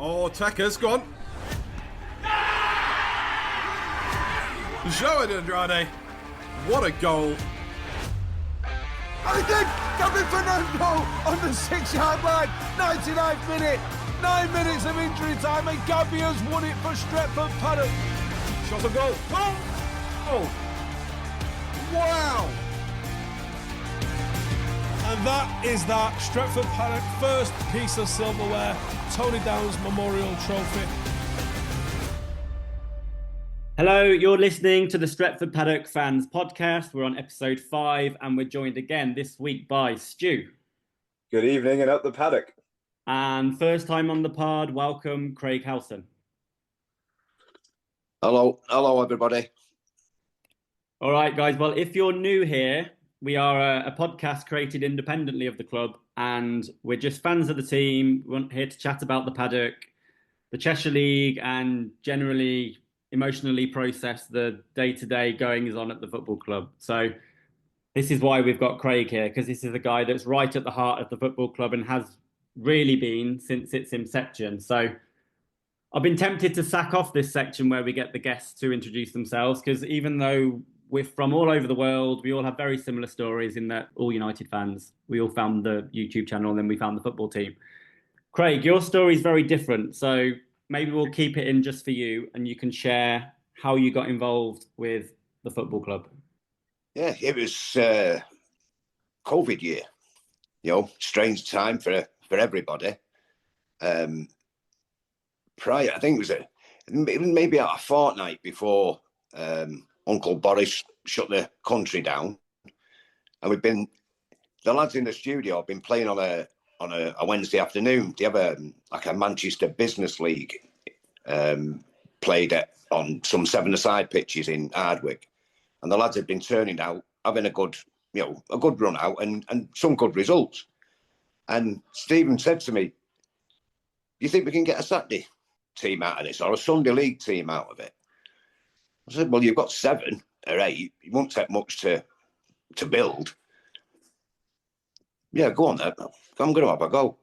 Oh, Tekker's gone. Show it, Andrade. What a goal. I think coming Fernando on the 6-yard line. 99th minute. 9 minutes of injury time, and Gabby won it for Stretford Paddock. Shot a goal. Oh! Wow! And that is that. Stretford Paddock, first piece of silverware. Tony Downs Memorial Trophy. Hello, you're listening to the Stretford Paddock Fans Podcast. We're on episode 5 and we're joined again this week by Stu. Good evening and up the paddock. And first time on the pod, welcome Craig Howson. Hello everybody. All right, guys. Well, if you're new here, we are a podcast created independently of the club and we're just fans of the team. We're here to chat about the paddock, the Cheshire League and generally emotionally process the day-to-day goings on at the football club. So this is why we've got Craig here, because this is a guy that's right at the heart of the football club and has really been since its inception. So I've been tempted to sack off this section where we get the guests to introduce themselves, because even though we're from all over the world, we all have very similar stories in that all United fans. We all found the YouTube channel and then we found the football team. Craig, your story is very different. So maybe we'll keep it in just for you and you can share how you got involved with the football club. Yeah, it was COVID year. Strange time for everybody. Prior, I think it was maybe a fortnight before Uncle Boris shut the country down, and the lads in the studio have been playing on a Wednesday afternoon. They have a Manchester Business League played on some 7-a-side pitches in Ardwick, and the lads have been turning out, having a good run out and some good results. And Stephen said to me, "Do you think we can get a Saturday team out of this or a Sunday league team out of it?" I said, "Well, you've got 7 or 8. It won't take much to build." "Yeah, go on then. I'm going to have a go."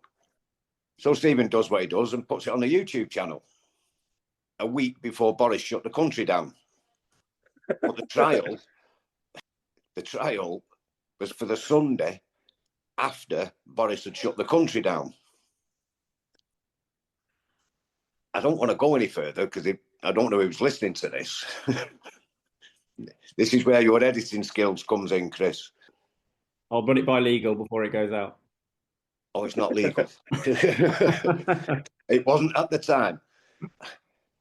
So Stephen does what he does and puts it on the YouTube channel a week before Boris shut the country down. But the trial was for the Sunday after Boris had shut the country down. I don't want to go any further because I don't know who's listening to this. This is where your editing skills comes in, Chris. I'll run it by legal before it goes out. Oh, it's not legal. It wasn't at the time.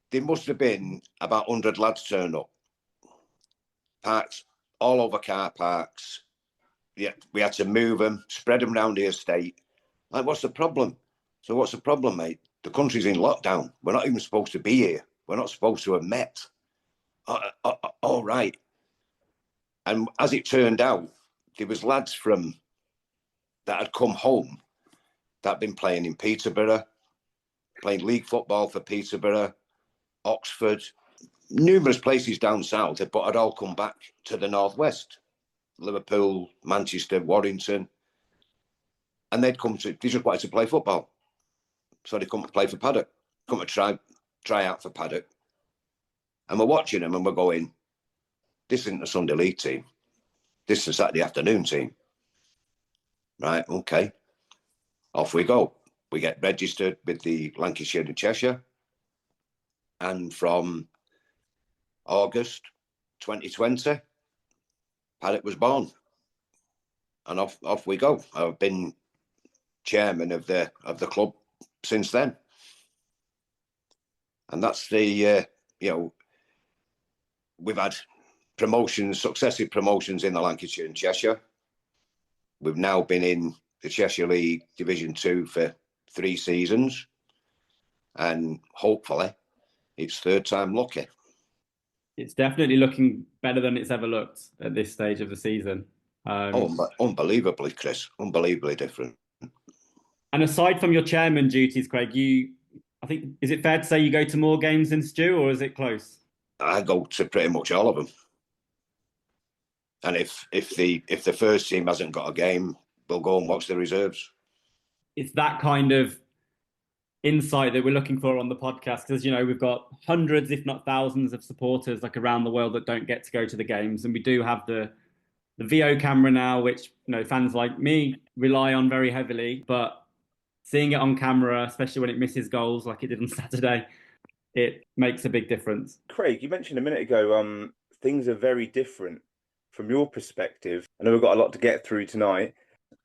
There must have been about 100 lads turn up. Parks all over car parks. Yeah, we had to move them, spread them around the estate. Like, what's the problem? So what's the problem, mate? The country's in lockdown. We're not even supposed to be here. We're not supposed to have met. All right. And as it turned out, there was lads that had come home that had been playing in Peterborough, playing league football for Peterborough, Oxford, numerous places down south, but had all come back to the northwest. Liverpool, Manchester, Warrington. And they just wanted to play football. So they come to play for Paddock, come to try out for Paddock. And we're watching them and we're going, this isn't a Sunday league team. This is a Saturday afternoon team. Right, okay. Off we go. We get registered with the Lancashire and Cheshire. And from August 2020, Paddock was born. And off we go. I've been chairman of the club since then. And that's we've had successive promotions in the Lancashire and Cheshire. We've now been in the Cheshire League Division 2 for 3 seasons. And hopefully it's third time lucky. It's definitely looking better than it's ever looked at this stage of the season. Unbelievably, Chris. Unbelievably different. And aside from your chairman duties, Craig, I think, is it fair to say you go to more games than Stu, or is it close? I go to pretty much all of them. And if the first team hasn't got a game, we'll go and watch the reserves. It's that kind of insight that we're looking for on the podcast, because we've got hundreds, if not thousands, of supporters like around the world that don't get to go to the games, and we do have the VO camera now, which fans like me rely on very heavily. But seeing it on camera, especially when it misses goals like it did on Saturday, it makes a big difference. Craig, you mentioned a minute ago, things are very different from your perspective. I know we've got a lot to get through tonight.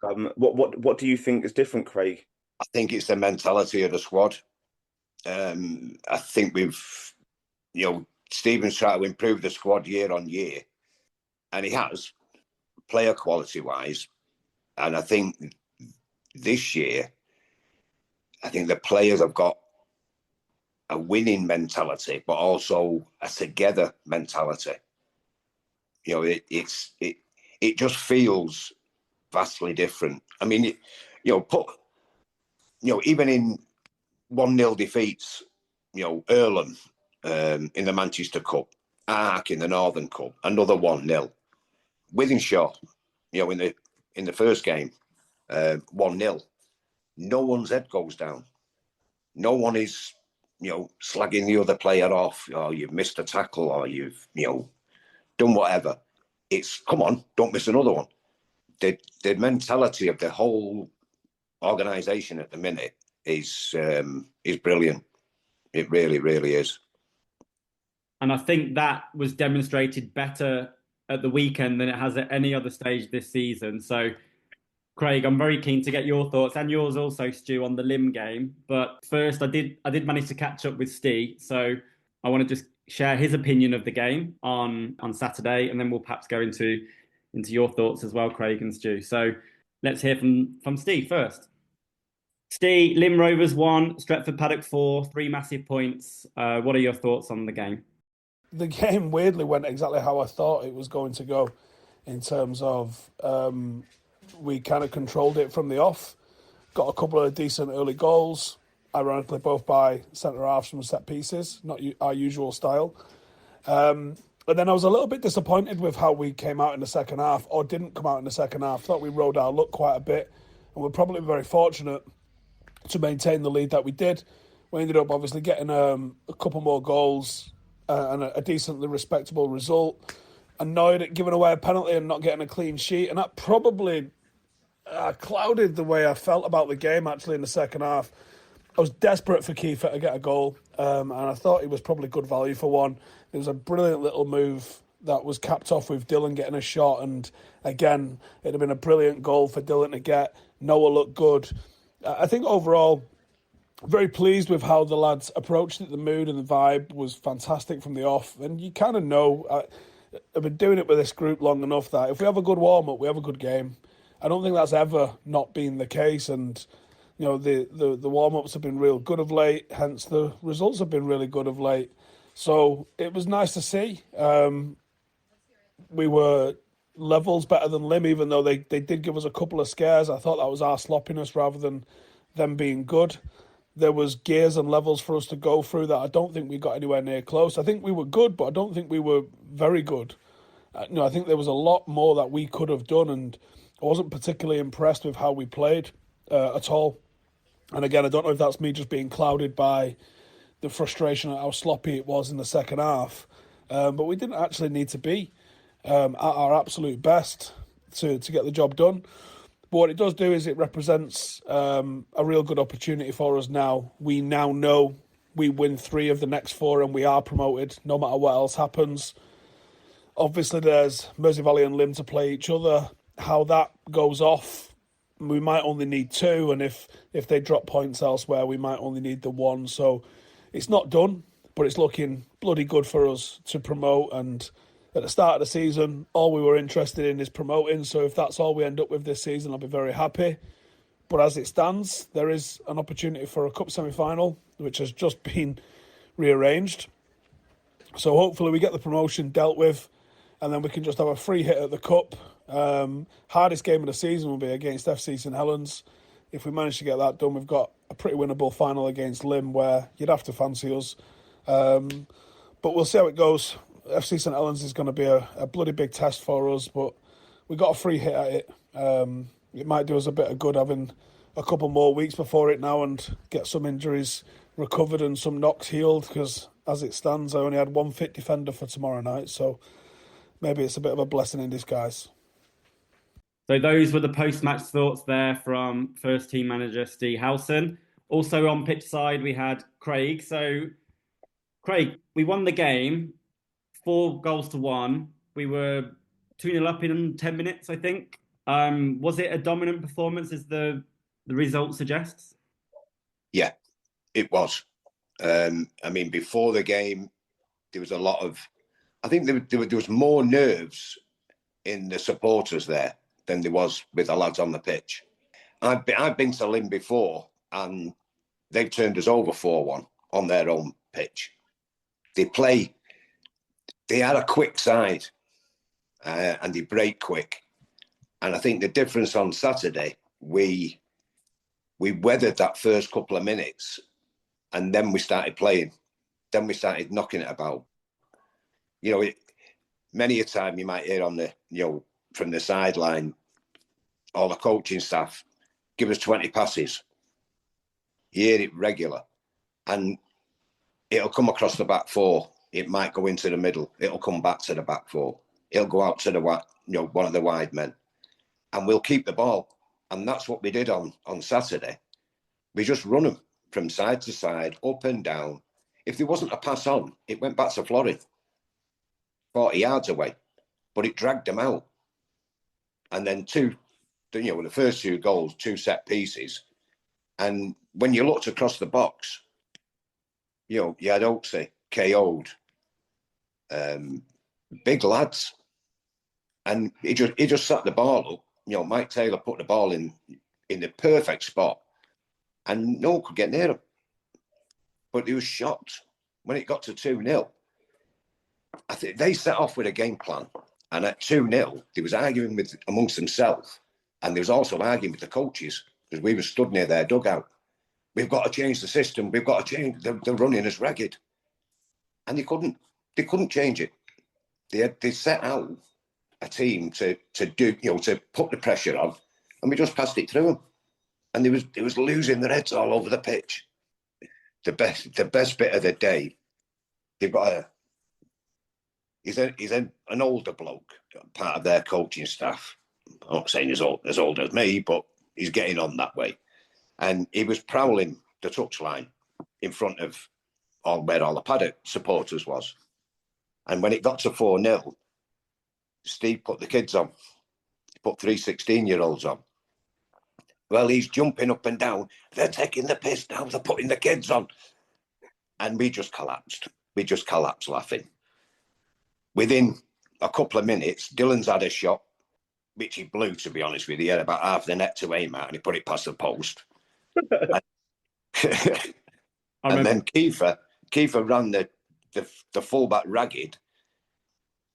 What do you think is different, Craig? I think it's the mentality of the squad. I think Stephen's trying to improve the squad year on year, and he has, player quality wise. And I think this year, I think the players have got a winning mentality, but also a together mentality. It just feels vastly different. I mean, even in 1-0 defeats, Earlham in the Manchester Cup, Ark in the Northern Cup, another 1-0. Wythenshawe, in the first game, 1-0. No one's head goes down. No one is, slagging the other player off, or you've missed a tackle, or you've, done whatever. It's, come on, don't miss another one. The mentality of the whole organisation at the minute is brilliant. It really, really is. And I think that was demonstrated better at the weekend than it has at any other stage this season. So, Craig, I'm very keen to get your thoughts, and yours also, Stu, on the Lymm game. But first, I did manage to catch up with Steve, so I want to just share his opinion of the game on Saturday, and then we'll perhaps go into your thoughts as well, Craig and Stu. So let's hear from Steve first. Steve, Lymm Rovers 1, Stretford Paddock 4, 3 massive points. What are your thoughts on the game? The game weirdly went exactly how I thought it was going to go, in terms of we kind of controlled it from the off, got a couple of decent early goals, ironically both by centre-halves from set pieces, not our usual style. And then I was a little bit disappointed with how we came out in the second half, or didn't come out in the second half. Thought we rode our luck quite a bit, and we're probably very fortunate to maintain the lead that we did. We ended up obviously getting a couple more goals and a decently respectable result. Annoyed at giving away a penalty and not getting a clean sheet, and that probably clouded the way I felt about the game actually in the second half. I was desperate for Kiefer to get a goal, and I thought he was probably good value for one. It was a brilliant little move that was capped off with Dylan getting a shot, and again, it'd have been a brilliant goal for Dylan to get. Noah looked good. I think overall, very pleased with how the lads approached it. The mood and the vibe was fantastic from the off, and you kind of know, I've been doing it with this group long enough that if we have a good warm-up, we have a good game. I don't think that's ever not been the case, and the warm-ups have been real good of late, hence the results have been really good of late. So it was nice to see. We were levels better than Lymm, even though they did give us a couple of scares. I thought that was our sloppiness rather than them being good. There was gears and levels for us to go through that I don't think we got anywhere near close. I think we were good, but I don't think we were very good. I think there was a lot more that we could have done, and I wasn't particularly impressed with how we played at all. And again, I don't know if that's me just being clouded by the frustration at how sloppy it was in the second half. But we didn't actually need to be at our absolute best to get the job done. But what it does do is it represents a real good opportunity for us now. We now know we win 3 of the next 4 and we are promoted no matter what else happens. Obviously, there's Mersey Valley and Lymm to play each other. How that goes off, we might only need 2, and if they drop points elsewhere, we might only need the 1. So it's not done, but it's looking bloody good for us to promote. And at the start of the season, all we were interested in is promoting. So if that's all we end up with this season, I'll be very happy. But as it stands, there is an opportunity for a cup semi-final, which has just been rearranged. So hopefully we get the promotion dealt with, and then we can just have a free hit at the cup. Hardest game of the season will be against FC St Helens. If we manage to get that done, we've got a pretty winnable final against Lymm, where you'd have to fancy us. But we'll see how it goes. FC St Helens is going to be a bloody big test for us, but we got a free hit at it. It might do us a bit of good having a couple more weeks before it now and get some injuries recovered and some knocks healed, because as it stands, I only had one fit defender for tomorrow night, so maybe it's a bit of a blessing in disguise. So those were the post-match thoughts there from first team manager Steve Howson. Also on pitch side, we had Craig. So Craig, we won the game, 4-1. We were 2-0 up in 10 minutes, I think. Was it a dominant performance as the result suggests? Yeah, it was. I mean, before the game, there was a lot of... I think there was more nerves in the supporters there than there was with the lads on the pitch. I've been to Lymm before, and they've turned us over 4-1 on their own pitch. They had a quick side, and they break quick. And I think the difference on Saturday, we weathered that first couple of minutes, and then we started playing. Then we started knocking it about. You know, many a time you might hear on the, from the sideline, all the coaching staff, give us 20 passes. You hear it regular. And it'll come across the back four. It might go into the middle. It'll come back to the back four. It'll go out to the one of the wide men. And we'll keep the ball. And that's what we did on Saturday. We just run them from side to side, up and down. If there wasn't a pass on, it went back to Florrie, 40 yards away. But it dragged them out. And then the first 2 goals, 2 set pieces. And when you looked across the box, you had Oaksey, KO'd, big lads. And he just sat the ball up. Mike Taylor put the ball in the perfect spot, and no one could get near him. But he was shocked when it got to 2-0. I think they set off with a game plan, and at 2-0, they was arguing amongst themselves, and they was also arguing with the coaches, because we were stood near their dugout. We've got to change the system. We've got to change. They're running us ragged, and they couldn't. They couldn't change it. They set out a team to do, to put the pressure on, and we just passed it through them. And they was losing their heads all over the pitch. The best bit of the day, they've got he's an older bloke, part of their coaching staff. I'm not saying he's as old as me, but he's getting on that way. And he was prowling the touchline in front of where all the Paddock supporters was. And when it got to 4-0, Steve put the kids on. He put 3 16-year-olds on. Well, he's jumping up and down. They're taking the piss now. They're putting the kids on. And we just collapsed. We just collapsed laughing. Within a couple of minutes, Dylan's had a shot, which he blew, to be honest with you. He had about half the net to aim at, and he put it past the post. And then Kiefer ran the fullback ragged.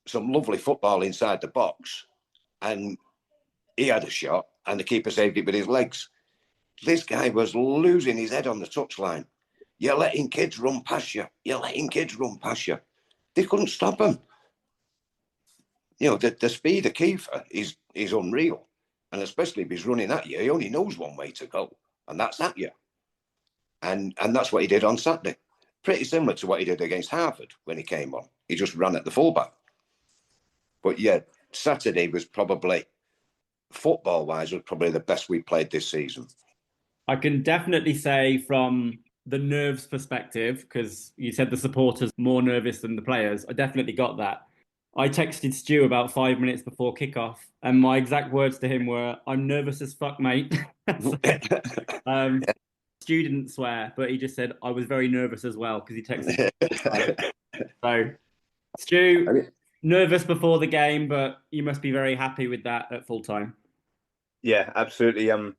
Some lovely football inside the box, and he had a shot, and the keeper saved it with his legs. This guy was losing his head on the touchline. You're letting kids run past you. You're letting kids run past you. They couldn't stop him. The speed of Kiefer is unreal, and especially if he's running at you, he only knows one way to go, and that's at you. And that's what he did on Saturday. Pretty similar to what he did against Harvard when he came on. He just ran at the fullback. But yeah, Saturday was probably, football-wise, was probably the best we played this season. I can definitely say from the nerves perspective, because you said the supporters more nervous than the players, I definitely got that. I texted Stu about 5 minutes before kickoff, and my exact words to him were, "I'm nervous as fuck, mate." Stu didn't swear, but he just said, "I was very nervous as well," because he texted. So, Stu, nervous before the game, but you must be very happy with that at full time. Yeah, absolutely. I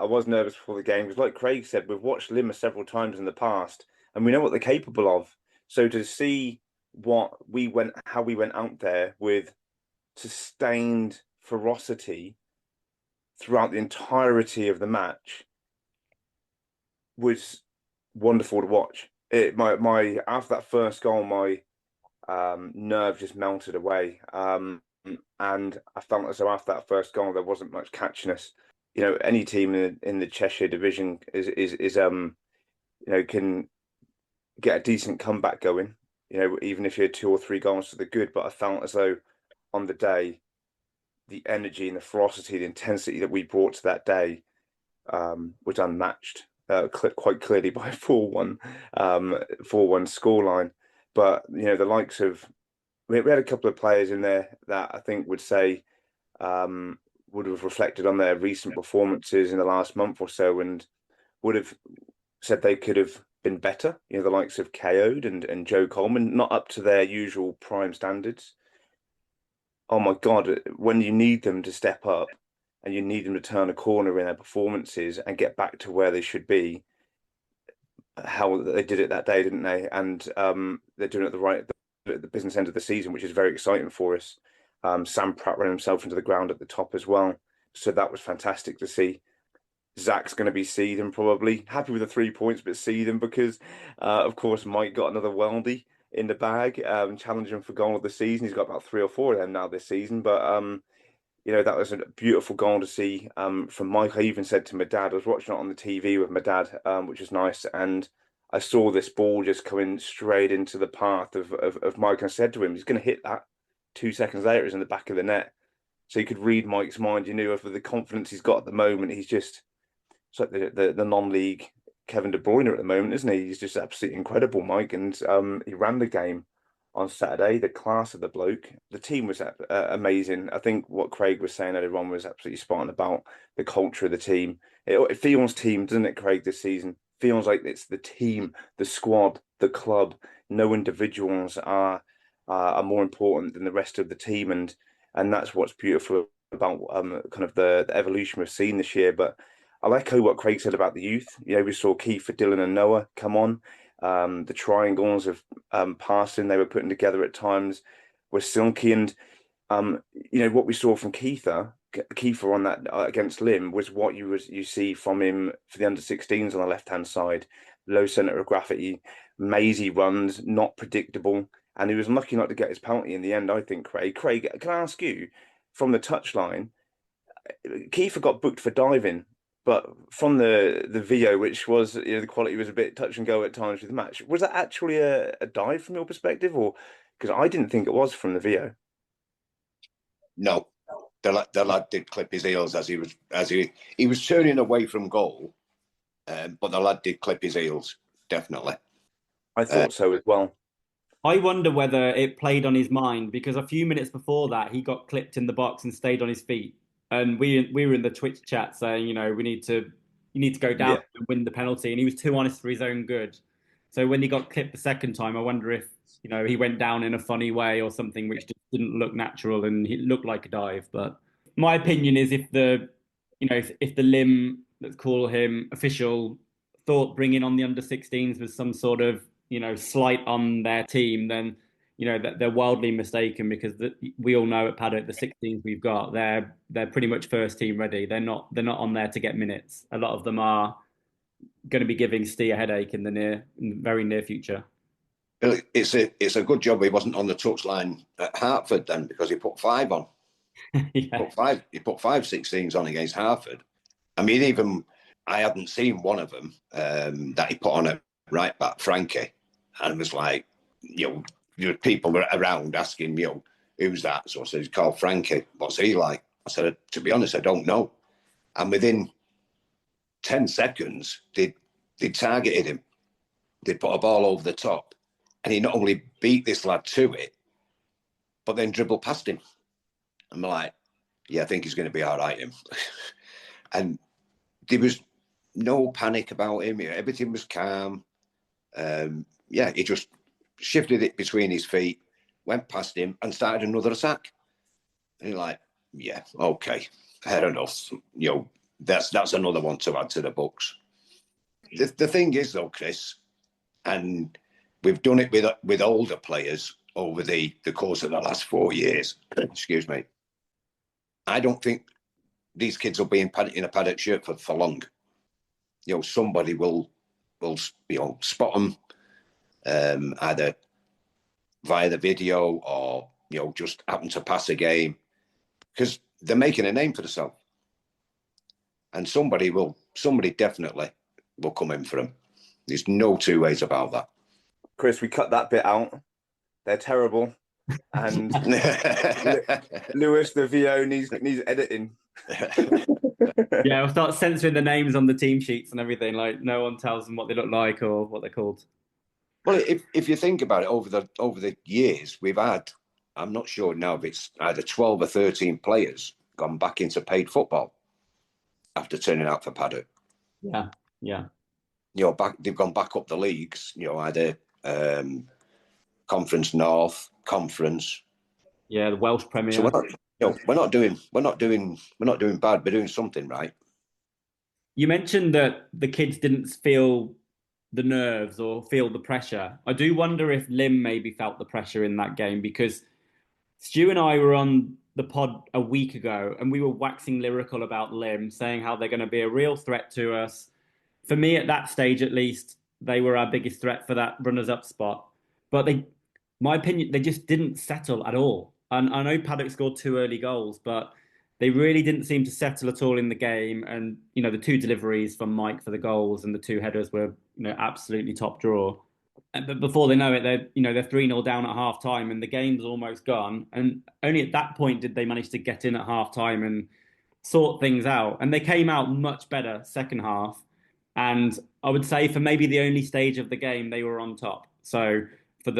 was nervous before the game because, like Craig said, we've watched Lymm several times in the past, and we know what they're capable of. So to see how we went out there with sustained ferocity throughout the entirety of the match was wonderful to watch. My after that first goal, my nerve just melted away, and I felt as though after that first goal there wasn't much catchiness. any team in the Cheshire division is can get a decent comeback going. Even if you had 2 or 3 goals to the good. But I felt as though on the day, the energy and the ferocity, the intensity that we brought to that day was unmatched. Quite clearly by a 4-1 scoreline. But the likes of we had a couple of players in there that I think would say would have reflected on their recent performances in the last month or so, and would have said they could have been better. The likes of KO'd and Joe Coleman, not up to their usual prime standards. Oh my God, when you need them to step up and you need them to turn a corner in their performances and get back to where they should be, how they did it that day, didn't they? And they're doing it at the business end of the season, which is very exciting for us. Sam Pratt ran himself into the ground at the top as well. So that was fantastic to see. Zach's going to be seething probably. Happy with the 3 points, but seething because, of course, Mike got another Weldy in the bag, challenging for goal of the season. He's got about 3 or 4 of them now this season. But, that was a beautiful goal to see from Mike. I even said to my dad, I was watching it on the TV with my dad, which was nice. And I saw this ball just coming straight into the path of Mike. And I said to him, he's going to hit that. 2 seconds later, it's in the back of the net. So you could read Mike's mind. With the confidence he's got at the moment, he's just... It's like the non-league Kevin De Bruyne at the moment, isn't he? He's just absolutely incredible, Mike. And he ran the game on Saturday. The class of the bloke. The team was amazing. I think what Craig was saying earlier on was absolutely spot on about the culture of the team. It feels team, doesn't it, Craig, this season? Feels like it's the team, the squad, the club. No individuals are more important than the rest of the team. And that's what's beautiful about kind of the evolution we've seen this year. But I'll echo what Craig said about the youth. We saw Kiefer, Dylan and Noah come on. The triangles of passing they were putting together at times were silky. And, what we saw from Kiefer on that against Lymm was what you see from him for the under-16s on the left-hand side. Low centre of gravity, mazy runs, not predictable. And he was lucky not to get his penalty in the end, I think, Craig. Craig, can I ask you, from the touchline, Kiefer got booked for diving. But from the VO, which was the quality was a bit touch and go at times with the match, was that actually a dive from your perspective, or because I didn't think it was from the VO? No, the lad did clip his heels as he was turning away from goal, but the lad did clip his heels definitely. I thought so as well. I wonder whether it played on his mind because a few minutes before that he got clipped in the box and stayed on his feet. And we were in the Twitch chat saying, you need to go down and win the penalty. And he was too honest for his own good. So when he got clipped the second time, I wonder if, he went down in a funny way or something which just didn't look natural and it looked like a dive. But my opinion is if the Lymm, let's call him official, thought bringing on the under-16s was some sort of, slight on their team, then that they're wildly mistaken because we all know at Paddock the 16s we've got they're pretty much first team ready. They're not on there to get minutes. A lot of them are going to be giving Steve a headache in the very near future. It's a good job he wasn't on the touchline at Hertford then because he put 5 on. Yeah. He put 5 16s on against Hertford. I mean, even I hadn't seen one of them that he put on at right back, Frankie, and it was like there were people around asking, who's that? So I said, he's called Frankie. What's he like? I said, to be honest, I don't know. And within 10 seconds, they targeted him. They put a ball over the top. And he not only beat this lad to it, but then dribbled past him. I'm like, yeah, I think he's going to be all right, him. And there was no panic about him. Everything was calm. He just shifted it between his feet, went past him and started another attack. And you're like, yeah, okay, fair enough. That's another one to add to the books. The thing is though, Chris, and we've done it with older players over the course of the last 4 years. Excuse me. I don't think these kids will be in a Paddock shirt for long. Somebody will spot them either via the video or just happen to pass a game because they're making a name for themselves. and somebody definitely will come in for him. There's no two ways about that. Chris, we cut that bit out. They're terrible. And Lewis, the VO, needs editing. Yeah, we'll start censoring the names on the team sheets and everything. Like, no one tells them what they look like or what they're called. Well, if you think about it, over the years, we've had, I'm not sure now if it's either 12 or 13 players gone back into paid football after turning out for Paddock. Yeah. They've gone back up the leagues. Either Conference North, Conference. Yeah, the Welsh Premier. So we're not doing bad. We're doing something right. You mentioned that the kids didn't feel the nerves or feel the pressure. I do wonder if Lymm maybe felt the pressure in that game, because Stu and I were on the pod a week ago and we were waxing lyrical about Lymm, saying how they're going to be a real threat to us. For me, at that stage at least, they were our biggest threat for that runners-up spot. But my opinion, they just didn't settle at all. And I know Paddock scored 2 early goals, but they really didn't seem to settle at all in the game. And, the 2 deliveries from Mike for the goals and the 2 headers were, absolutely top draw. But before they know it, they're 3-0 down at half time and the game's almost gone. And only at that point did they manage to get in at half time and sort things out. And they came out much better second half. And I would say for maybe the only stage of the game, they were on top. So for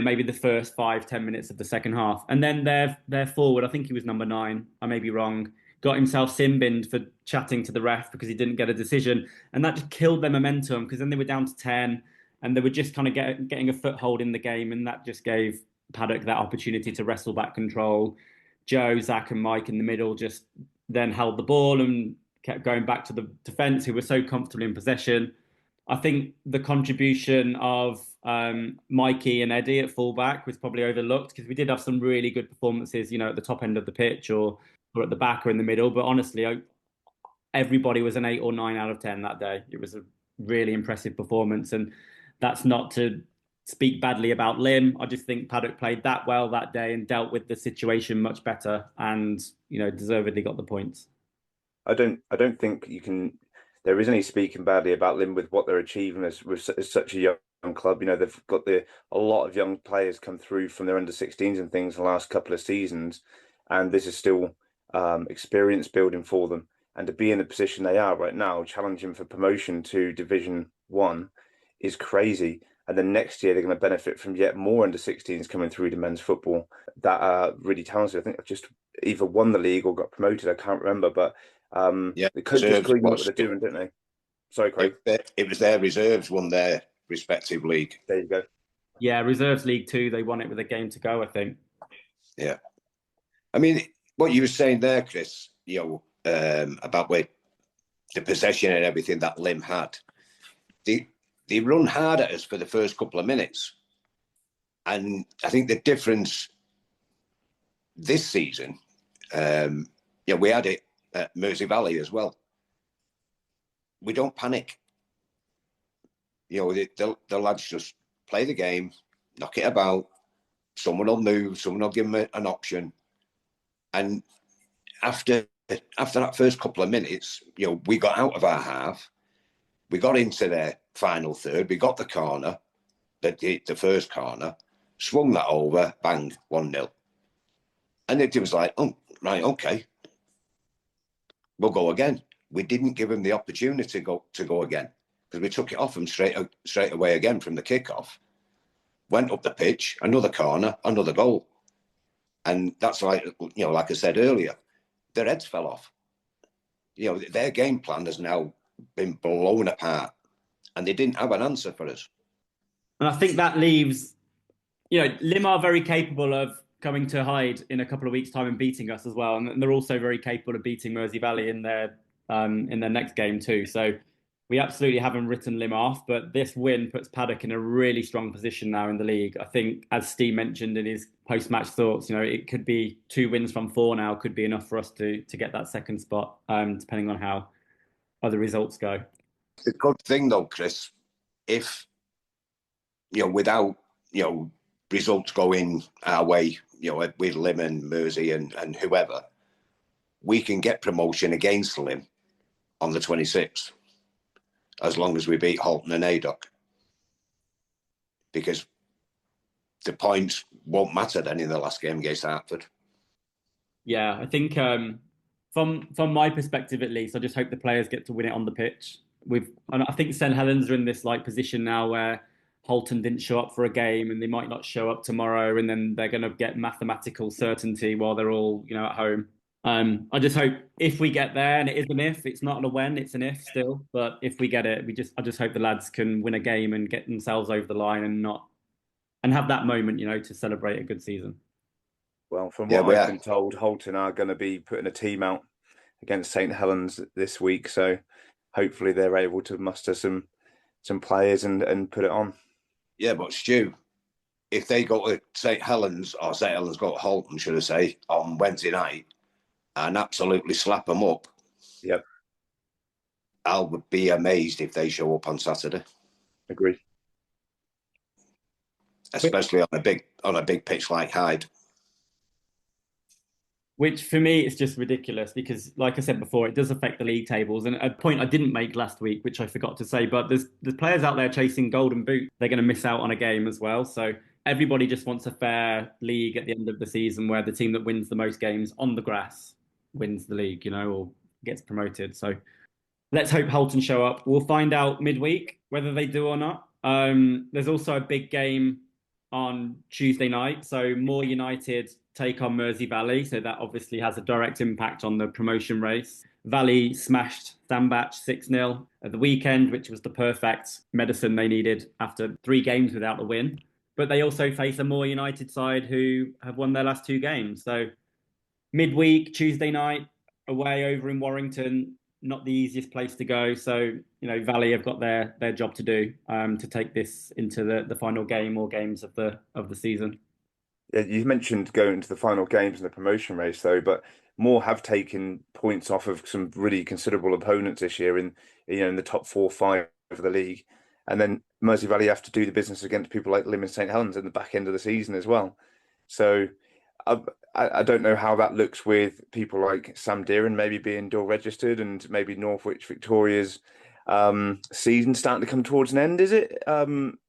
maybe the first 5-10 minutes of the second half. And then their forward, I think he was number 9, I may be wrong, got himself sin-binned for chatting to the ref because he didn't get a decision. And that just killed their momentum, because then they were down to 10 and they were just kind of getting a foothold in the game. And that just gave Paddock that opportunity to wrestle back control. Joe, Zach and Mike in the middle just then held the ball and kept going back to the defence, who were so comfortable in possession. I think the contribution of Mikey and Eddie at fullback was probably overlooked, because we did have some really good performances, at the top end of the pitch or at the back or in the middle. But honestly, everybody was an 8 or 9 out of 10 that day. It was a really impressive performance. And that's not to speak badly about Lymm. I just think Paddock played that well that day and dealt with the situation much better and, deservedly got the points. I don't think there is any speaking badly about Lymm with what they're achieving as such a young club. They've got a lot of young players come through from their under-16s and things in the last couple of seasons, and this is still experience building for them. And to be in the position they are right now, challenging for promotion to Division 1, is crazy. And then next year they're going to benefit from yet more under-16s coming through to men's football that are really talented. I think they've just either won the league or got promoted. I can't remember, but they could just clean what they're doing, didn't they? Sorry, Craig. It was their reserves won their respective league. There you go. Yeah, Reserves League 2, they won it with a game to go, I think. Yeah. I mean, what you were saying there, Chris, about the possession and everything that Lymm had, they run hard at us for the first couple of minutes. And I think the difference this season, we had it at Mersey Valley as well. We don't panic. The lads just play the game, knock it about. Someone will move, someone will give them an option. And after that first couple of minutes, we got out of our half. We got into their final third. We got the corner, the first corner, swung that over, bang, 1-0. And it was like, oh, right, okay. We'll go again. We didn't give them the opportunity to go again, because we took it off them straight away again from the kickoff. Went up the pitch, another corner, another goal. And that's like I said earlier, their heads fell off. Their game plan has now been blown apart, and they didn't have an answer for us. And I think that leaves, Lymm are very capable of coming to Hyde in a couple of weeks' time and beating us as well. And they're also very capable of beating Mersey Valley in their next game too. So we absolutely haven't written Lymm off, but this win puts Paddock in a really strong position now in the league. I think, as Steve mentioned in his post-match thoughts, it could be 2 wins from 4 now, could be enough for us to get that second spot, depending on how other results go. The good thing though, Chris, if, without, results going our way, with Lymm and Mersey and whoever, we can get promotion against Lymm on the 26th, as long as we beat Halton and Paddock, because the points won't matter then in the last game against Hartford. Yeah, I think from my perspective at least, I just hope the players get to win it on the pitch. And I think St Helens are in this like position now where Halton didn't show up for a game and they might not show up tomorrow, and then they're going to get mathematical certainty while they're all at home. I just hope if we get there, and it is an if, it's not a when, it's an if still. But if we get it, I just hope the lads can win a game and get themselves over the line and have that moment, to celebrate a good season. Well, from what I've been told, Halton are going to be putting a team out against St Helens this week, so hopefully they're able to muster some players and put it on. Yeah, but Stu, if they go to St Helens, or St Helens go to Halton, should I say, on Wednesday night, and absolutely slap them up, yep, I would be amazed if they show up on Saturday. Agree. Especially on a big pitch like Hyde. Which for me is just ridiculous because, like I said before, it does affect the league tables. And a point I didn't make last week, which I forgot to say, but there's players out there chasing golden boot. They're going to miss out on a game as well. So everybody just wants a fair league at the end of the season where the team that wins the most games on the grass wins the league, or gets promoted. So let's hope Halton show up. We'll find out midweek whether they do or not. There's also a big game on Tuesday night. So Moore United take on Mersey Valley. So that obviously has a direct impact on the promotion race. Valley smashed Sandbach 6-0 at the weekend, which was the perfect medicine they needed after 3 games without a win. But they also face a Moore United side who have won their last 2 games. So midweek, Tuesday night, away over in Warrington, not the easiest place to go. So, Valley have got their job to do to take this into the final game or games of the season. Yeah, you mentioned going to the final games in the promotion race, though, but Moore have taken points off of some really considerable opponents this year in the top 4 or 5 of the league, and then Mersey Valley have to do the business against people like Lymm and St Helens in the back end of the season as well. So I don't know how that looks with people like Sam Deeren maybe being dual registered, and maybe Northwich Victoria's season starting to come towards an end. Is it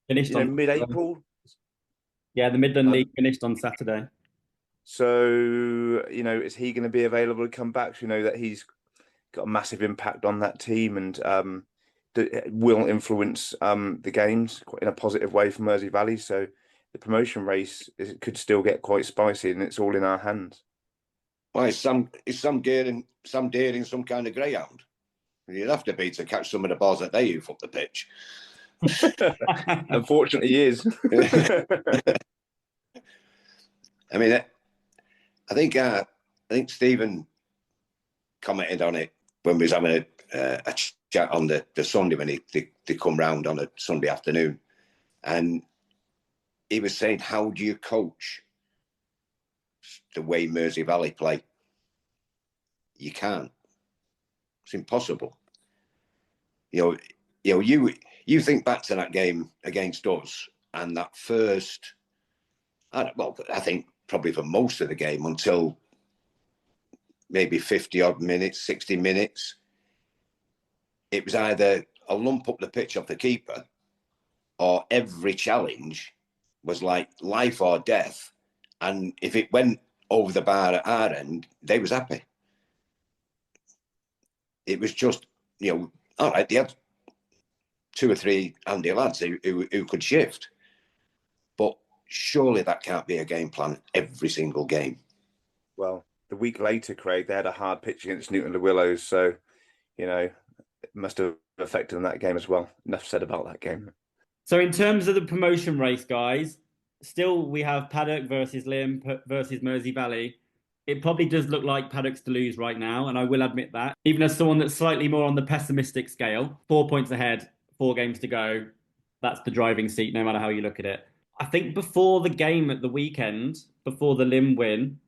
finished on mid-April? Yeah, the Midland League finished on Saturday. So, is he going to be available to come back? That he's got a massive impact on that team and will influence the games in a positive way for Mersey Valley. So the promotion race could still get quite spicy, and it's all in our hands. Well, is Sam Deering some kind of greyhound? You'd have to be to catch some of the balls that they hoof up the pitch. Unfortunately, he is. I mean, I think Stephen commented on it when we was having a chat on the Sunday when they come round on a Sunday afternoon, and he was saying, "How do you coach the way Mersey Valley play? You can't. It's impossible. You think back to that game against us and that first, I think probably for most of the game until maybe 50 odd minutes, 60 minutes, it was either a lump up the pitch of the keeper or every challenge was like life or death. And if it went over the bar at our end, they was happy. It was just, all right, they had 2 or 3 handy lads who could shift. But surely that can't be a game plan every single game. Well, the week later, Craig, they had a hard pitch against Newton Le Willows, so, it must have affected them that game as well. Enough said about that game. So in terms of the promotion race, guys, still we have Paddock versus Lymm versus Mersey Valley. It probably does look like Paddock's to lose right now, and I will admit that. Even as someone that's slightly more on the pessimistic scale, 4 points ahead, 4 games to go, that's the driving seat no matter how you look at it. I think before the game at the weekend, before the Lymm win,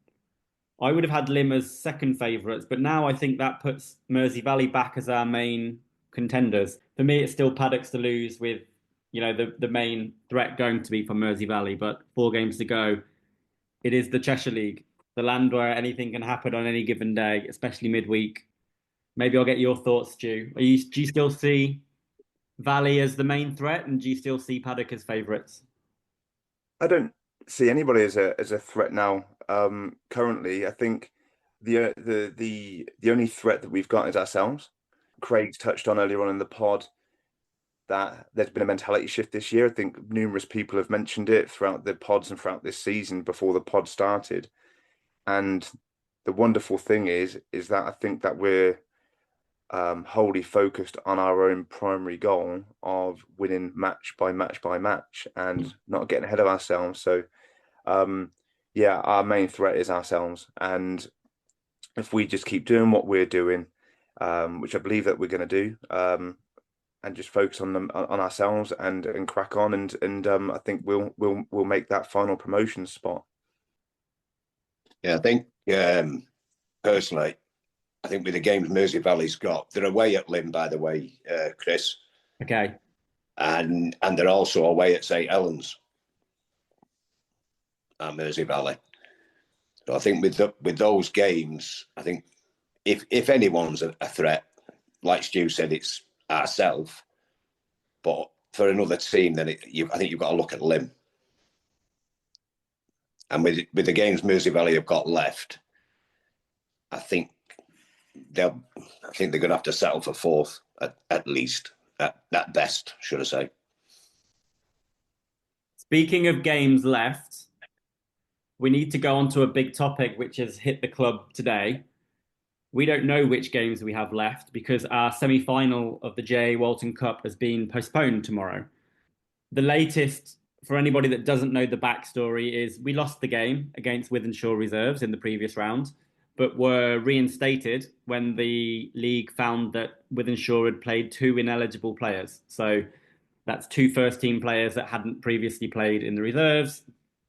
I would have had Lymm as second favourites, but now I think that puts Mersey Valley back as our main contenders. For me, it's still Paddock's to lose with, the main threat going to be for Mersey Valley, but 4 games to go. It is the Cheshire League. the land where anything can happen on any given day, especially midweek. Maybe I'll get your thoughts, Stu. Do you still see Valley as the main threat, and do you still see Paddock as favourites? I don't see anybody as a threat now. Currently, I think the only threat that we've got is ourselves. Craig's touched on earlier on in the pod that there's been a mentality shift this year. I think numerous people have mentioned it throughout the pods and throughout this season before the pod started. And the wonderful thing is that I think that we're wholly focused on our own primary goal of winning match by match by match and not getting ahead of ourselves. So, yeah, our main threat is ourselves. And if we just keep doing what we're doing, which I believe that we're going to do, and just focus on them on ourselves and crack on, and I think we'll make that final promotion spot. Yeah, I think personally, I think with the games Mersey Valley's got, they're away at Lymm, by the way, Chris. Okay. And they're also away at St Helens at Mersey Valley. So I think with those games, I think if anyone's a threat, like Stu said, it's ourselves. But for another team, then I think you've got to look at Lymm. And with the games Mersey Valley have got left, I think they're going to have to settle for fourth at least, at best, should I say. Speaking of games left, we need to go on to a big topic which has hit the club today. We don't know which games we have left because our semi-final of the J. Walton Cup has been postponed tomorrow. The latest, for anybody that doesn't know the backstory, is we lost the game against Wythenshawe Reserves in the previous round, but were reinstated when the league found that Wythenshawe had played 2 ineligible players. So that's 2 first-team players that hadn't previously played in the reserves.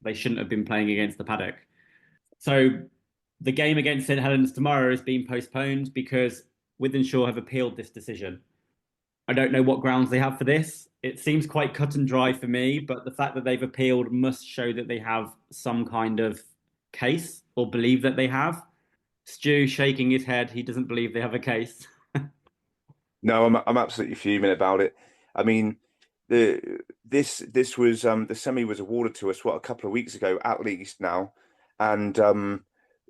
They shouldn't have been playing against the Paddock. So the game against St Helens tomorrow is being postponed because Wythenshawe have appealed this decision. I don't know what grounds they have for this. It seems quite cut and dry for me, but the fact that they've appealed must show that they have some kind of case or believe that they have. Stu shaking his head. He doesn't believe they have a case. No, I'm absolutely fuming about it. I mean, this was the semi was awarded to us a couple of weeks ago at least now, and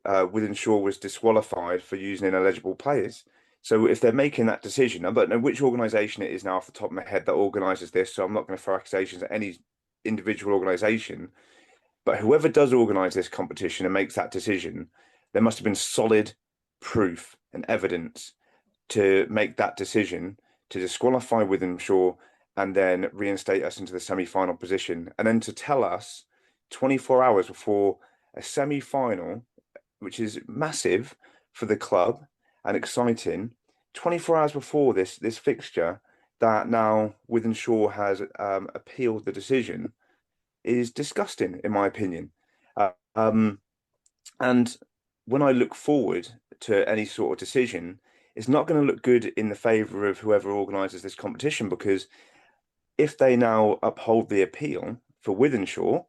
Wythenshawe was disqualified for using ineligible players. So if they're making that decision, I don't know which organisation it is now off the top of my head that organises this, so I'm not going to throw accusations at any individual organisation. But whoever does organise this competition and makes that decision, there must have been solid proof and evidence to make that decision to disqualify Wythenshawe and then reinstate us into the semi-final position. And then to tell us 24 hours before a semi-final, which is massive for the club and exciting, 24 hours before this fixture, that now Wythenshawe has appealed the decision is disgusting, in my opinion. And when I look forward to any sort of decision, it's not going to look good in the favour of whoever organises this competition, because if they now uphold the appeal for Wythenshawe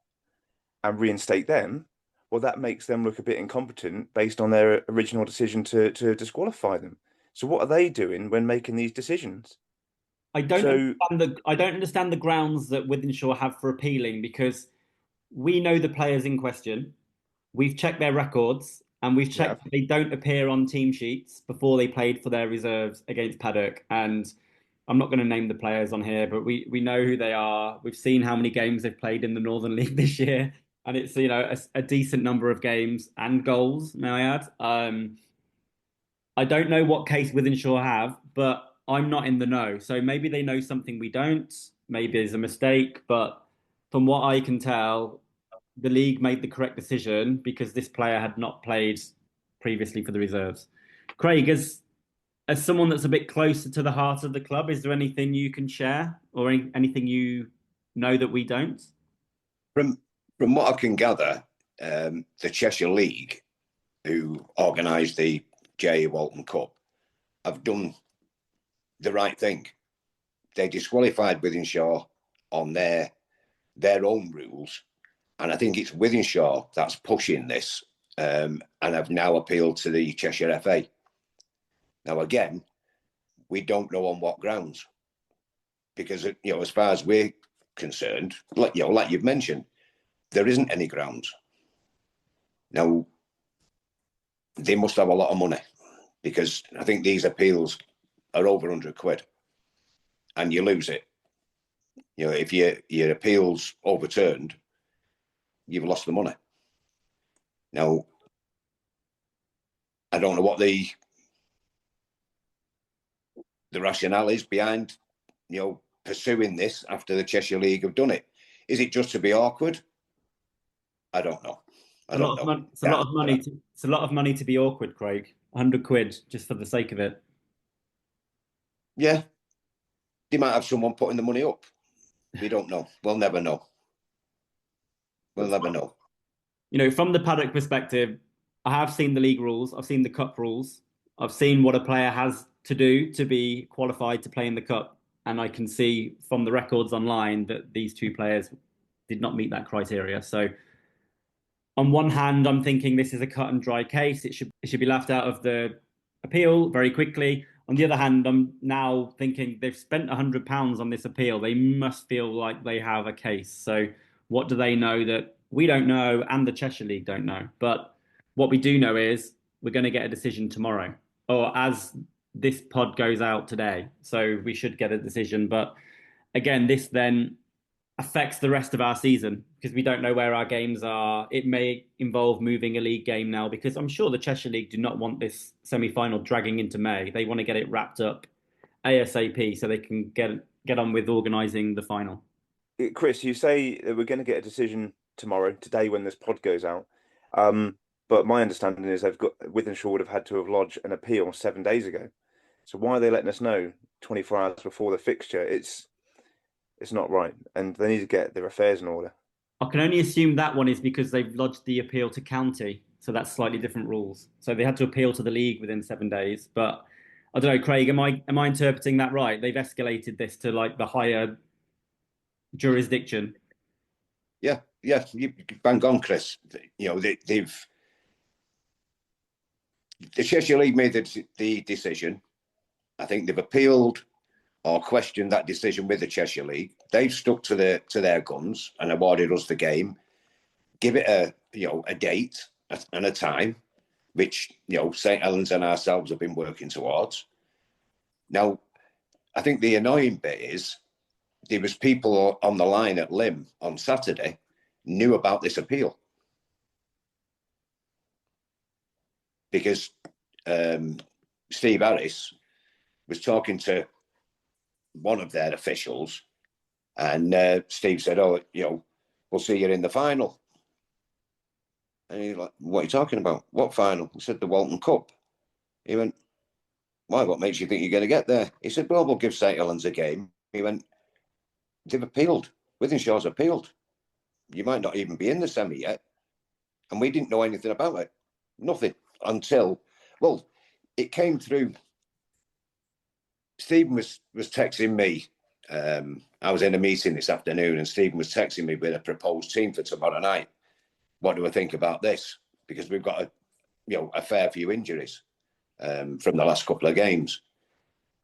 and reinstate them, well, that makes them look a bit incompetent based on their original decision to disqualify them. So what are they doing when making these decisions? I don't understand the grounds that Wythenshawe have for appealing, because we know the players in question. We've checked their records and we've checked that they don't appear on team sheets before they played for their reserves against Paddock. And I'm not going to name the players on here, but we know who they are. We've seen how many games they've played in the Northern League this year. And it's, a decent number of games and goals, may I add. I don't know what case Wythenshawe have, but I'm not in the know. So maybe they know something we don't. Maybe it's a mistake. But from what I can tell, the league made the correct decision because this player had not played previously for the reserves. Craig, as someone that's a bit closer to the heart of the club, is there anything you can share or anything you know that we don't? From what I can gather, the Cheshire League, who organised the J. Walton Cup, have done the right thing. They disqualified Wythenshawe on their own rules, and I think it's Wythenshawe that's pushing this and have now appealed to the Cheshire FA. Now, again, we don't know on what grounds, because, as far as we're concerned, like you've mentioned, there isn't any grounds. Now, they must have a lot of money, because I think these appeals are over 100 quid, and you lose it. If your appeal's overturned, you've lost the money. Now, I don't know what the rationale is behind, pursuing this after the Cheshire League have done it. Is it just to be awkward? I don't know. It's a lot of money. It's a lot of money to be awkward, Craig. 100 quid just for the sake of it. Yeah, they might have someone putting the money up. We don't know. We'll never know. We'll never know. From the Paddock perspective, I have seen the league rules. I've seen the cup rules. I've seen what a player has to do to be qualified to play in the cup. And I can see from the records online that these two players did not meet that criteria. So on one hand, I'm thinking this is a cut and dry case. It should be left out of the appeal very quickly. On the other hand, I'm now thinking they've spent £100 on this appeal. They must feel like they have a case. So what do they know that we don't know and the Cheshire League don't know? But what we do know is we're going to get a decision tomorrow, or as this pod goes out today. So we should get a decision. But again, this then affects the rest of our season because we don't know where our games are. It may involve moving a league game now, because I'm sure the Cheshire League do not want this semi-final dragging into May. They want to get it wrapped up ASAP so they can get on with organising the final. Chris, you say that we're going to get a decision today when this pod goes out. But my understanding is Wythenshawe would have had to have lodged an appeal 7 days ago. So why are they letting us know 24 hours before the fixture? It's not right, and they need to get their affairs in order. I can only assume that one is because they've lodged the appeal to county, so that's slightly different rules. So they had to appeal to the league within 7 days. But I don't know, Craig, am I interpreting that right? They've escalated this to like the higher jurisdiction. Yeah, you bang on, Chris. They've the Cheshire League made the decision. I think they've appealed or questioned that decision with the Cheshire League. They've stuck to their guns and awarded us the game. Give it a date and a time, which St Helens and ourselves have been working towards. Now, I think the annoying bit is there was people on the line at Lymm on Saturday knew about this appeal, because Steve Harris was talking to one of their officials, and Steve said, "Oh, we'll see you in the final." And he's like, "What are you talking about? What final?" He said, "The Walton Cup." He went, "Why? What makes you think you're going to get there?" He said, "Well, we'll give St Helens a game." He went, "They've appealed. Wythenshawe's appealed. You might not even be in the semi yet." And we didn't know anything about it. Nothing until, well, it came through. Stephen was texting me. I was in a meeting this afternoon, and Stephen was texting me with a proposed team for tomorrow night. What do I think about this? Because we've got a fair few injuries from the last couple of games,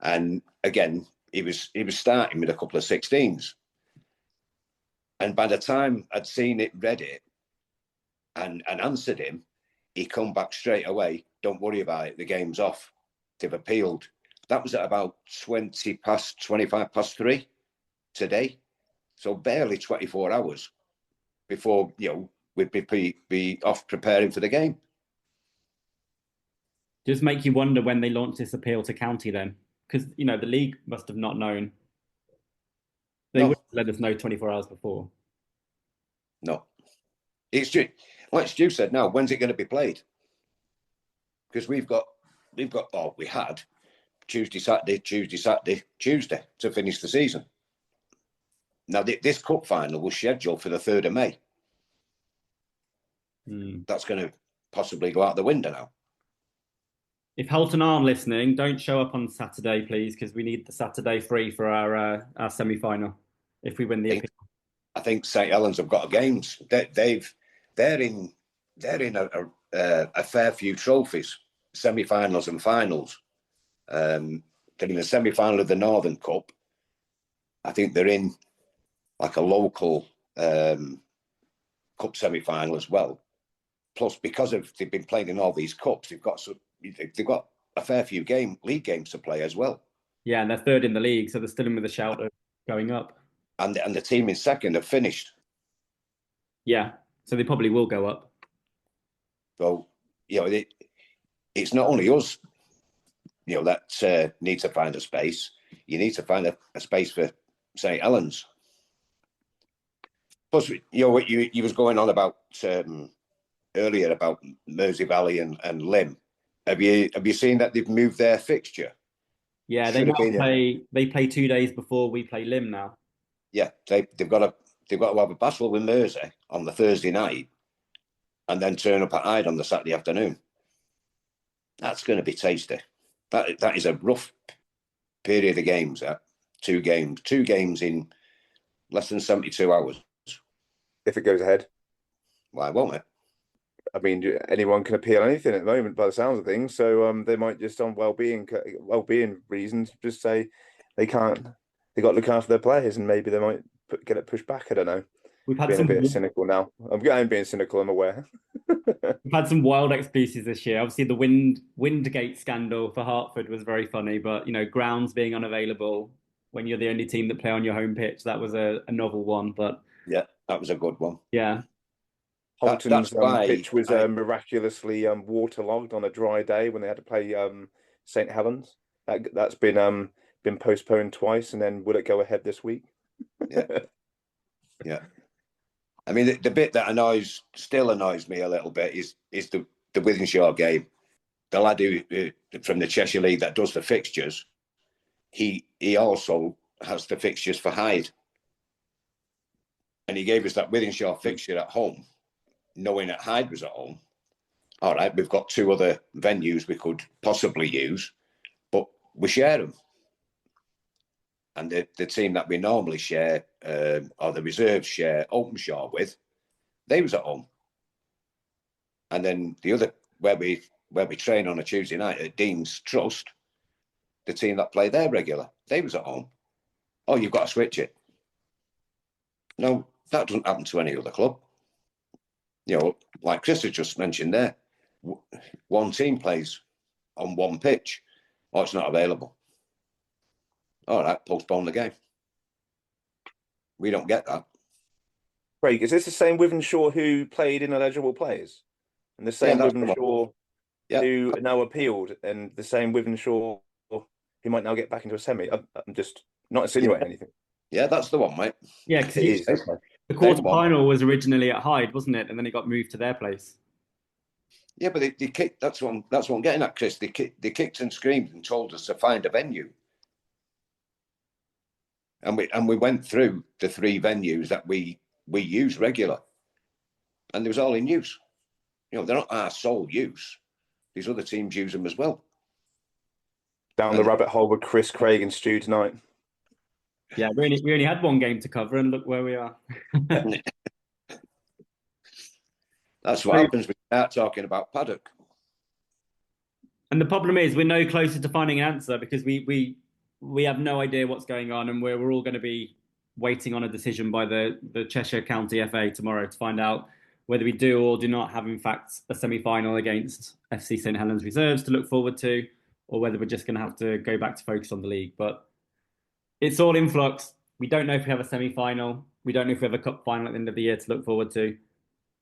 and again, he was starting with a couple of 16s. And by the time I'd seen it, read it, and answered him, he come back straight away. "Don't worry about it. The game's off. They've appealed." That was at about 25 past 3 today. So barely 24 hours before, we'd be off preparing for the game. Just make you wonder when they launched this appeal to county then. Because, the league must have not known. They would let us know 24 hours before. No. It's just, like Stu said, now, when's it going to be played? Because we had Tuesday, Saturday to finish the season. Now, this cup final was scheduled for the 3rd of May. That's going to possibly go out the window now. If Halton aren't listening, don't show up on Saturday, please, because we need the Saturday free for our semi-final if we win the appeal. I think St Helens have got games. They're in a fair few trophies, semi-finals and finals. They're in the semi-final of the Northern Cup. I think they're in like a local cup semi-final as well. Plus, because they've been playing in all these cups, they've got a fair few league games to play as well. Yeah, and they're third in the league, so they're still in with a shout of going up. And the team in second have finished. Yeah, so they probably will go up. So, it's not only us, that need to find a space. You need to find a space for St. Helens. Plus, what you was going on about earlier about Mersey Valley and Lymm. Have you seen that they've moved their fixture? Yeah, they play 2 days before we play Lymm now. Yeah, they've got to have a battle with Mersey on the Thursday night, and then turn up at Hyde on the Saturday afternoon. That's going to be tasty. That is a rough period of games. That two games in less than 72 hours. If it goes ahead, Why won't it? I mean, anyone can appeal anything at the moment, by the sounds of things. So they might just, on well-being reasons, just say they can't. They got to look after their players, and maybe they might get it pushed back. I don't know. We've had being a bit cynical now. I'm being cynical. I'm aware. We've had some wild excuses this year. Obviously, the Windgate scandal for Hertford was very funny, but grounds being unavailable when you're the only team that play on your home pitch, that was a novel one. But yeah, that was a good one. Yeah. Holton's pitch was miraculously waterlogged on a dry day when they had to play St. Helens. That's been postponed twice, and then will it go ahead this week? Yeah. I mean, the bit that still annoys me a little bit is the Wythenshawe game. The lad who from the Cheshire League that does the fixtures, he also has the fixtures for Hyde, and he gave us that Wythenshawe fixture at home, knowing that Hyde was at home. All right, we've got two other venues we could possibly use, but we share them. And the team that we normally share, or the reserves share Openshaw with, they was at home. And then the other, where we train on a Tuesday night at Dean's Trust, the team that play there regular, they was at home. Oh, you've got to switch it. No, that doesn't happen to any other club. Like Chris has just mentioned there, one team plays on one pitch. Oh, it's not available. All right, postpone the game. We don't get that. Craig, is this the same Wythenshawe who played ineligible players? And the same Wythenshawe who now appealed, and the same Wythenshawe who might now get back into a semi? I'm just not insinuating anything. Yeah, that's the one, mate. Yeah, because the quarter-final was originally at Hyde, wasn't it? And then it got moved to their place. Yeah, but they kicked. That's what I'm getting at, Chris. They kicked and screamed and told us to find a venue. And we went through the three venues that we use regular, and they was all in use. They're not our sole use. These other teams use them as well. Down the rabbit hole with Chris, Craig, and Stu tonight. Yeah, we only had one game to cover, and look where we are. That's what happens when you start talking about Paddock. And the problem is, we're no closer to finding an answer because we have no idea what's going on, and we're all going to be waiting on a decision by the Cheshire County FA tomorrow to find out whether we do or do not have, in fact, a semi-final against FC St. Helens Reserves to look forward to, or whether we're just going to have to go back to focus on the league. But it's all in flux. We don't know if we have a semi-final. We don't know if we have a cup final at the end of the year to look forward to.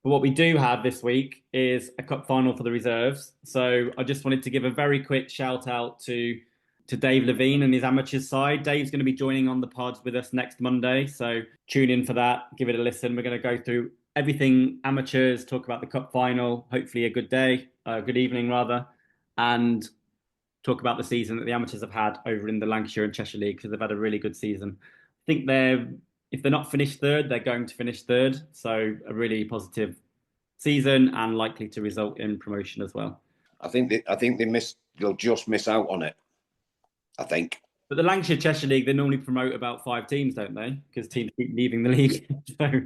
But what we do have this week is a cup final for the reserves. So I just wanted to give a very quick shout out to Dave Levine and his amateurs side. Dave's going to be joining on the pod with us next Monday. So tune in for that. Give it a listen. We're going to go through everything amateurs, talk about the cup final, hopefully a good evening rather, and talk about the season that the amateurs have had over in the Lancashire and Cheshire League, because they've had a really good season. I think if they're not finished third, they're going to finish third. So a really positive season and likely to result in promotion as well. I think they'll just miss out on it. I think. But the Lancashire Cheshire League, they normally promote about 5 teams, don't they? Because teams keep leaving the league. So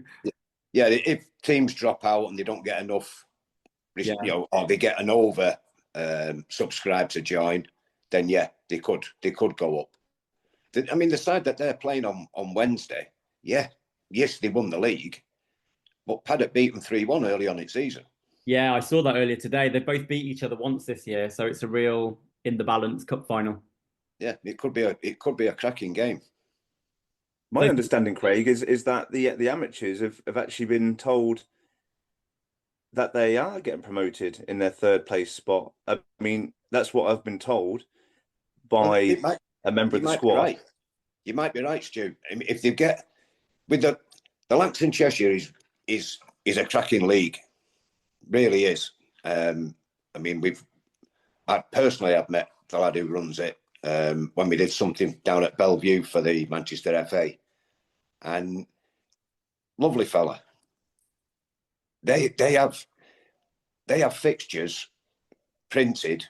yeah, if teams drop out and they don't get enough you know, or they get an over subscribe to join, then yeah, they could go up. I mean, the side that they're playing on Wednesday, yes, they won the league, but Paddock beat them 3-1 early on in season. Yeah, I saw that earlier today. They both beat each other once this year, so it's a real in the balance cup final. Yeah, it could be a cracking game. My understanding, Craig, is that the amateurs have actually been told that they are getting promoted in their third place spot. I mean, that's what I've been told by a member of the squad. Right. You might be right, Stu. I mean, if they get with the Lancs in Cheshire is a cracking league, really is. I mean, I've met the lad who runs it when we did something down at Bellevue for the Manchester FA, and lovely fella. They have fixtures printed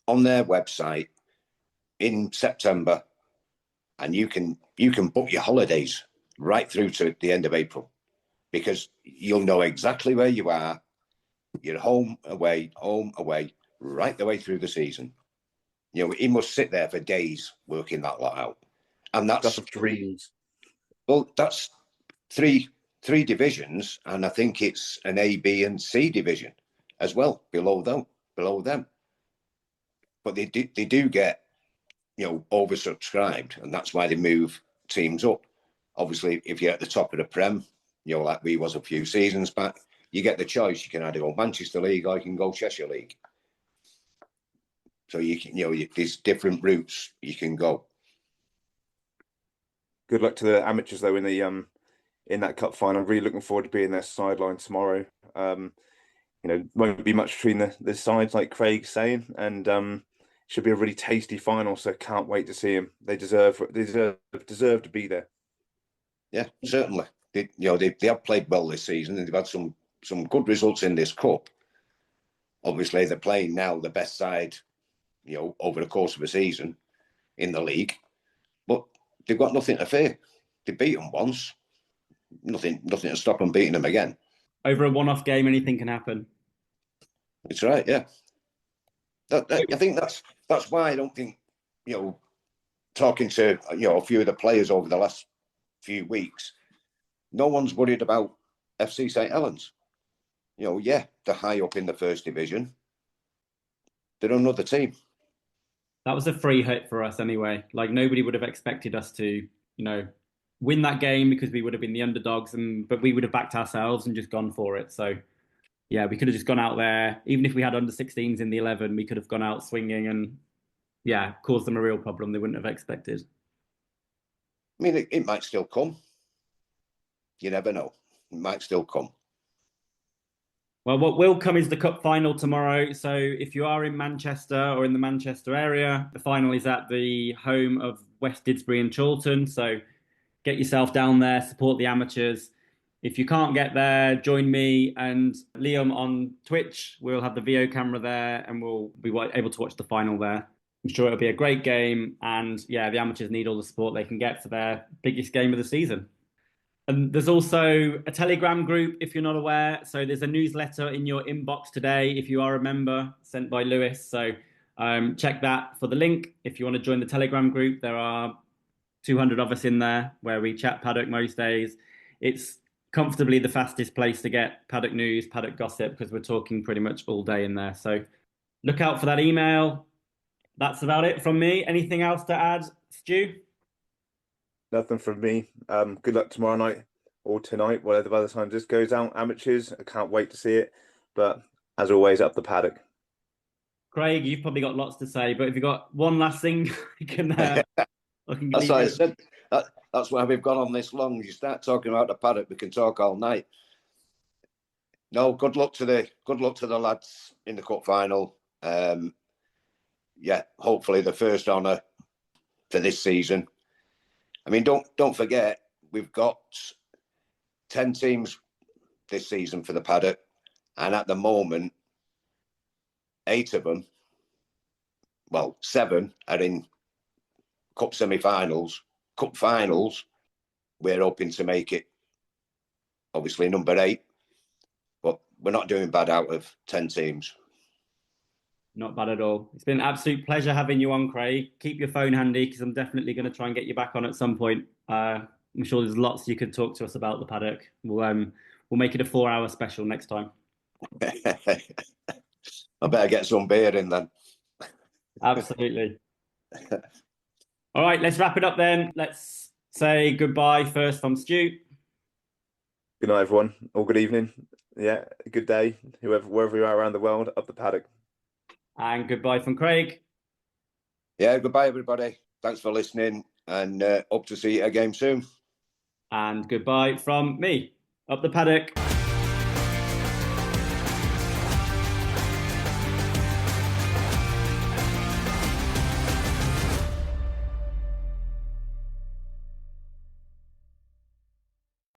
on their website in September, and you can book your holidays right through to the end of April, because you'll know exactly where you are. You're home, away, right the way through the season. You know, he must sit there for days working that lot out, and that's dreams. Well, that's three divisions, and I think it's an A, B, and C division as well below them. But they do get, you know, oversubscribed, and that's why they move teams up. Obviously, if you're at the top of the Prem, you know, like we was a few seasons back, you get the choice. You can either go Manchester League or you can go Cheshire League. So you can, you know, there's different routes you can go. Good luck to the amateurs though in that cup final. I'm really looking forward to being their sideline tomorrow. You know, won't be much between the sides, like Craig's saying, and should be a really tasty final. So can't wait to see them. They deserve to be there. Yeah, certainly. They have played well this season, and they've had some good results in this cup. Obviously, they're playing now the best side, you know, over the course of a season in the league, but they've got nothing to fear. They beat them once, nothing to stop them beating them again. Over a one-off game, anything can happen. It's right, yeah. I think that's why I don't think, you know, talking to, you know, a few of the players over the last few weeks, no one's worried about FC St Helens. You know, yeah, they're high up in the first division. They're another team. That was a free hit for us anyway. Like, nobody would have expected us to, you know, win that game because we would have been the underdogs, but we would have backed ourselves and just gone for it. So yeah, we could have just gone out there. Even if we had under 16s in the 11, we could have gone out swinging and, yeah, caused them a real problem they wouldn't have expected. I mean, it might still come. You never know. It might still come. Well, what will come is the cup final tomorrow. So if you are in Manchester or in the Manchester area, the final is at the home of West Didsbury and Chorlton. So get yourself down there, support the amateurs. If you can't get there, join me and Liam on Twitch. We'll have the VO camera there and we'll be able to watch the final there. I'm sure it'll be a great game. And yeah, the amateurs need all the support they can get for their biggest game of the season. And there's also a Telegram group, if you're not aware. So there's a newsletter in your inbox today, if you are a member, sent by Lewis. So check that for the link. If you want to join the Telegram group, there are 200 of us in there where we chat Paddock most days. It's comfortably the fastest place to get Paddock news, Paddock gossip, because we're talking pretty much all day in there. So look out for that email. That's about it from me. Anything else to add, Stu? Nothing from me. Good luck tomorrow night or tonight, whatever by the time this goes out. Amateurs, I can't wait to see it. But as always, up the Paddock. Craig, you've probably got lots to say, but if you've got one last thing, you can. That's why I said that's why we've gone on this long. You start talking about the Paddock, we can talk all night. No, good luck to the lads in the cup final. Yeah, hopefully the first honour for this season. I mean, don't forget, we've got 10 teams this season for the Paddock, and at the moment, 8 of them, well, 7 are in cup semi-finals. Cup finals, we're hoping to make it, obviously, number 8. But we're not doing bad out of 10 teams. Not bad at all. It's been an absolute pleasure having you on, Craig. Keep your phone handy because I'm definitely going to try and get you back on at some point. I'm sure there's lots you could talk to us about the Paddock. We'll make it a 4-hour special next time. I better get some beer in then. Absolutely. All right, let's wrap it up then. Let's say goodbye first from Stu. Good night, everyone, or good evening. Yeah, good day, wherever you are around the world, up the Paddock. And goodbye from Craig. Yeah, goodbye, everybody. Thanks for listening, and hope to see you again soon. And goodbye from me, up the Paddock.